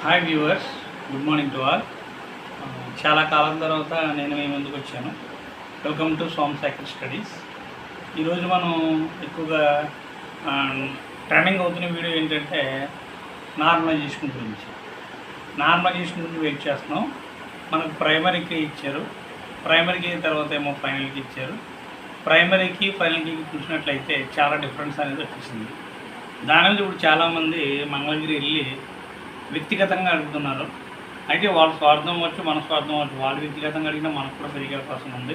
Hi viewers, good morning to all. చాలా కాలం తర్వాత నేను మీ ముందుకు వచ్చాను. Welcome to Somashekar studies. ఈరోజు మనం ఎక్కువగా ట్రెండింగ్ అవుతున్న వీడియో ఏంటంటే నార్మలైజేషన్ గురించి. నార్మలైజేషన్ గురించి వెయిట్ చేస్తున్నాం. మనకు ప్రైమరీకి ఇచ్చారు, ప్రైమరీకి తర్వాత ఏమో ఫైనల్కి ఇచ్చారు. ప్రైమరీకి ఫైనల్కి చూసినట్లయితే చాలా డిఫరెన్స్ అనేది వచ్చేసింది. దాని మీద ఇప్పుడు చాలామంది మంగళగిరి వెళ్ళి వ్యక్తిగతంగా అడుగుతున్నారు. అయితే వాళ్ళ స్వార్థం అవ్వచ్చు, మన స్వార్థం అవ్వచ్చు. వాళ్ళు వ్యక్తిగతంగా అడిగినా మనకు కూడా పెరిగే అవకాశం ఉంది.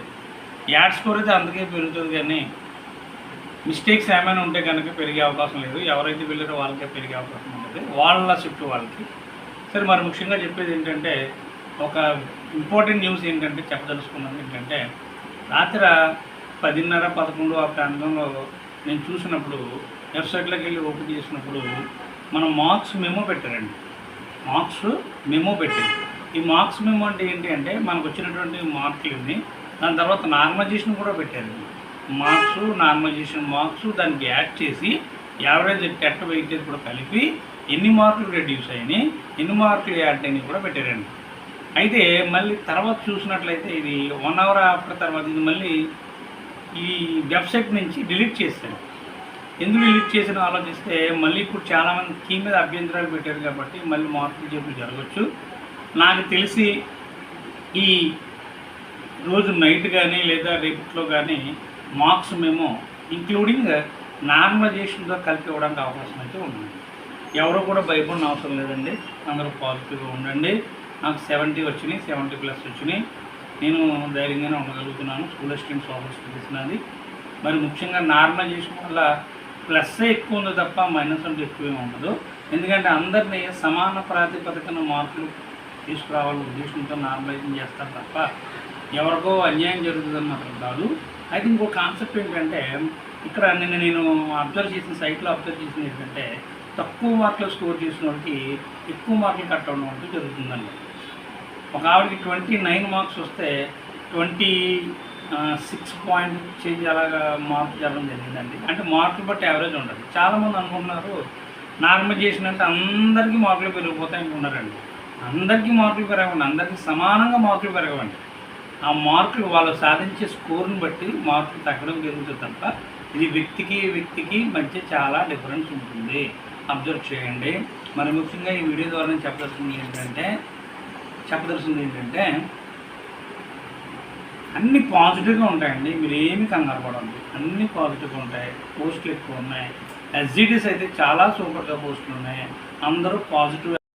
యాడ్ స్కోర్ అయితే అందుకే పెరుగుతుంది, కానీ మిస్టేక్స్ ఏమైనా ఉంటే కనుక పెరిగే అవకాశం లేదు. ఎవరైతే వెళ్ళారో వాళ్ళకే పెరిగే అవకాశం ఉంటుంది, వాళ్ళ చుట్టూ వాళ్ళకి. సరే, మరి ముఖ్యంగా చెప్పేది ఏంటంటే, ఒక ఇంపార్టెంట్ న్యూస్ ఏంటంటే చెప్పదలుచుకున్నది ఏంటంటే, రాత్రి 10:30, 11 ఆ ప్రాంతంలో నేను చూసినప్పుడు వెబ్సైట్లోకి వెళ్ళి ఓపెన్ చేసినప్పుడు మనం మార్క్స్ మెమో పెట్టారండి. మార్క్స్ మెమో పెట్టింది. ఈ మార్క్స్ మెమో అంటే ఏంటి అంటే, మనకు వచ్చినటువంటి మార్కులని దాని తర్వాత నార్మలైజేషన్ కూడా పెట్టారు. మార్క్స్, నార్మలైజేషన్ మార్క్స్ దానికి యాడ్ చేసి యావరేజ్ టెట్ వెయిటేజ్ కూడా కలిపి ఎన్ని మార్కులు రెడ్యూస్ అయినాయి, ఎన్ని మార్కులు యాడ్ అయినాయి కూడా పెట్టారండి. అయితే మళ్ళీ తర్వాత చూసినట్లయితే ఇది 1 అవర్ ఆఫ్టర్ తర్వాత ఇది మళ్ళీ ఈ వెబ్సైట్ నుంచి డిలీట్ చేశారు. ఎందుకు డిలీట్ చేసిన ఆలోచిస్తే మళ్ళీ ఇప్పుడు చాలామంది కీ మీద అభ్యంతరాలు పెట్టారు కాబట్టి మళ్ళీ మార్పులు చేపులు జరగవచ్చు. నాకు తెలిసి ఈ రోజు నైట్ కానీ లేదా రేపట్లో కానీ మార్క్స్ మేము ఇంక్లూడింగ్ నార్మలైజేషన్తో కలిపి ఇవ్వడానికి అవకాశం అయితే ఉంది. ఎవరు కూడా భయపడిన అవసరం లేదండి, అందరూ పాజిటివ్గా ఉండండి. నాకు 70 వచ్చినాయి, 70+ వచ్చినాయి. నేను ధైర్యంగానే ఉండగలుగుతున్నాను. స్కూల్ అసిస్టెంట్, సోషల్ స్టడీస్ నాది. మరి ముఖ్యంగా నార్మలైజేషన్ వల్ల ప్లస్ ఎక్కువ ఉంది తప్ప మైనస్ అంటే ఎక్కువే ఉండదు. ఎందుకంటే అందరినీ సమాన ప్రాతిపదికన మార్కులు తీసుకురావాలని ఉద్దేశంతో నార్మలైజేషన్ చేస్తారు తప్ప ఎవరికో అన్యాయం జరుగుతుందని మాత్రం కాదు. అయితే ఇంకో కాన్సెప్ట్ ఏంటంటే, ఇక్కడ నేను అబ్జర్వ్ చేసిన సైట్లో అబ్జర్వ్ చేసింది ఏంటంటే, తక్కువ మార్కులు స్కోర్ చేసిన వాళ్ళకి ఎక్కువ మార్కులు కట్ అవ్వడం అంటూ జరుగుతుందండి. ఒక ఆవిడకి 29 మార్క్స్ వస్తే 26 పాయింట్ చేంజ్ అలాగా మార్పు జరగడం జరిగిందండి. అంటే మార్కులు బట్టి యావరేజ్ ఉంటుంది. చాలామంది అనుకుంటున్నారు నార్మలైజేషన్ అంటే అందరికీ మార్కులు పెరిగిపోతాయి అనుకున్నారండి. అందరికీ మార్కులు పెరగవండి, అందరికీ సమానంగా మార్కులు పెరగవండి. ఆ మార్కులు వాళ్ళు సాధించే స్కోర్ని బట్టి మార్కులు తగ్గడం జరుగుతుంది తప్ప ఇది వ్యక్తికి మధ్య చాలా డిఫరెన్స్ ఉంటుంది. అబ్జర్వ్ చేయండి. మరి ముఖ్యంగా ఈ వీడియో ద్వారా నేను చెప్పదలుచుకుంది ఏంటంటే అన్నీ పాజిటివ్గా ఉంటాయండి. మీరు ఏమి కంగారు పడండి, అన్నీ పాజిటివ్గా ఉంటాయి. పోస్టులు ఎక్కువ ఉన్నాయి. ఎస్జిటిస్ అయితే చాలా సూపర్గా పోస్టులు ఉన్నాయి. అందరూ పాజిటివ్